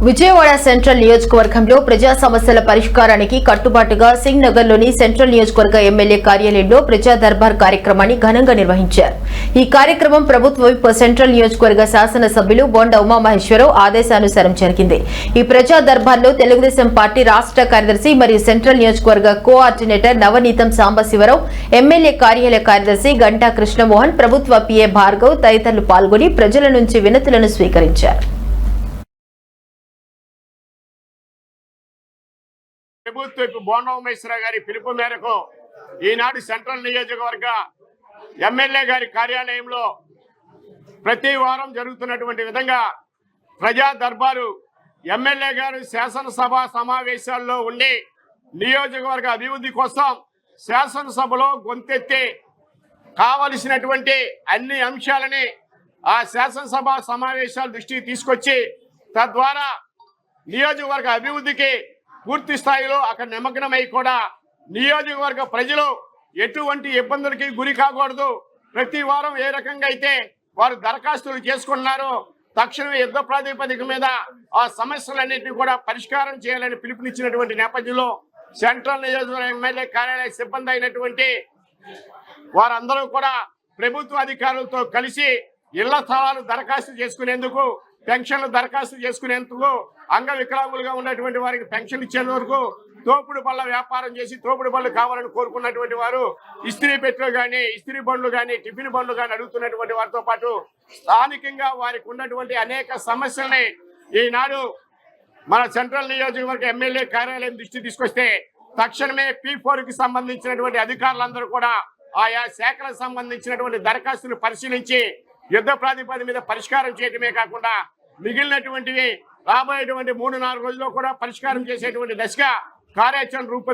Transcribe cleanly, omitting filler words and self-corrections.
Vijayawada central నియోజకవర్గంలో ప్రజా సమస్యల పరిష్కారానికి కట్టుబాటుగా సింగ్ నగర్ లోని సెంట్రల్ నియోజకవర్గ ఎమ్మెల్యే కార్యాలయంలో ప్రజా దర్బార్ కార్యక్రమాన్ని ఘనంగా నిర్వహించారు. ఈ కార్యక్రమం ప్రభుత్వ విప్ సెంట్రల్ నియోజకవర్గ శాసన సభ్యులు బొండ ఉమామహేశ్వరరావు ఆదేశానుసారం జరిగింది. ఈ ప్రజా దర్బార్లో తెలుగుదేశం పార్టీ రాష్ట్ర కార్యదర్శి మరియు సెంట్రల్ నియోజకవర్గ కోఆర్డినేటర్ నవనీతం సాంబశివరావు, ఎమ్మెల్యే కార్యాలయ కార్యదర్శి గంటా కృష్ణమోహన్, ప్రభుత్వ పిఏ భార్గవ్ తదితరులు పాల్గొని ప్రజల నుంచి వినతులను స్వీకరించారు. ప్రభుత్వ బొండ ఉమేశ్వరరావు గారి పిలుపు మేరకు ఈనాడు సెంట్రల్ నియోజకవర్గ ఎమ్మెల్యే గారి కార్యాలయంలో ప్రతి వారం జరుగుతున్నటువంటి విధంగా ప్రజా దర్బారు ఎమ్మెల్యే గారు శాసనసభ సమావేశాల్లో ఉండి నియోజకవర్గ అభివృద్ధి కోసం శాసనసభలో గొంతెత్తి కావలసినటువంటి అన్ని అంశాలని ఆ శాసనసభ సమావేశాల దృష్టికి తీసుకొచ్చి తద్వారా నియోజకవర్గ అభివృద్ధికి పూర్తి స్థాయిలో అక్కడ నిమగ్నమై కూడా నియోజకవర్గ ప్రజలు ఎటువంటి ఇబ్బందులకి గురి కాకూడదు. ప్రతి వారం ఏ రకంగా అయితే వారు దరఖాస్తులు చేసుకున్నారో తక్షణమే యుద్ధ ప్రాతిపదిక మీద ఆ సమస్యలన్నింటినీ కూడా పరిష్కారం చేయాలని పిలుపునిచ్చినటువంటి నేపథ్యంలో సెంట్రల్ నియోజకవర్గ ఎమ్మెల్యే కార్యాలయ సిబ్బంది అయినటువంటి వారందరూ కూడా ప్రభుత్వ అధికారులతో కలిసి ఇళ్ల స్థలాలు దరఖాస్తు చేసుకునేందుకు, పెన్షన్లు దరఖాస్తు చేసుకునేందుకు, అంగవికలాంగులుగా ఉన్నటువంటి వారికి పెన్షన్ ఇచ్చేందుకు, తోపుడు బళ్ళ వ్యాపారం చేసి తోపుడు బళ్ళు కావాలని కోరుకున్నటువంటి వారు ఇస్త్రీ పెట్టెలు కానీ, ఇస్త్రీ బండ్లు కానీ, టిఫిన్ బండ్లు కానీ అడుగుతున్నటువంటి వారితో పాటు స్థానికంగా వారికి ఉన్నటువంటి అనేక సమస్యల్ని ఈనాడు మన సెంట్రల్ నియోజకవర్గ ఎమ్మెల్యే కార్యాలయం దృష్టి తీసుకొస్తే తక్షణమే P4కి సంబంధించినటువంటి అధికారులందరూ కూడా ఆయా శాఖలకు సంబంధించినటువంటి దరఖాస్తులు పరిశీలించి యుద్ధ ప్రాతిపదిక మీద పరిష్కారం చేయడమే కాకుండా మిగిలినటువంటివి రాబోయేటువంటి 3-4 రోజుల్లో కూడా పరిష్కారం చేసేటువంటి దశగా కార్యాచరణ రూపొందించారు.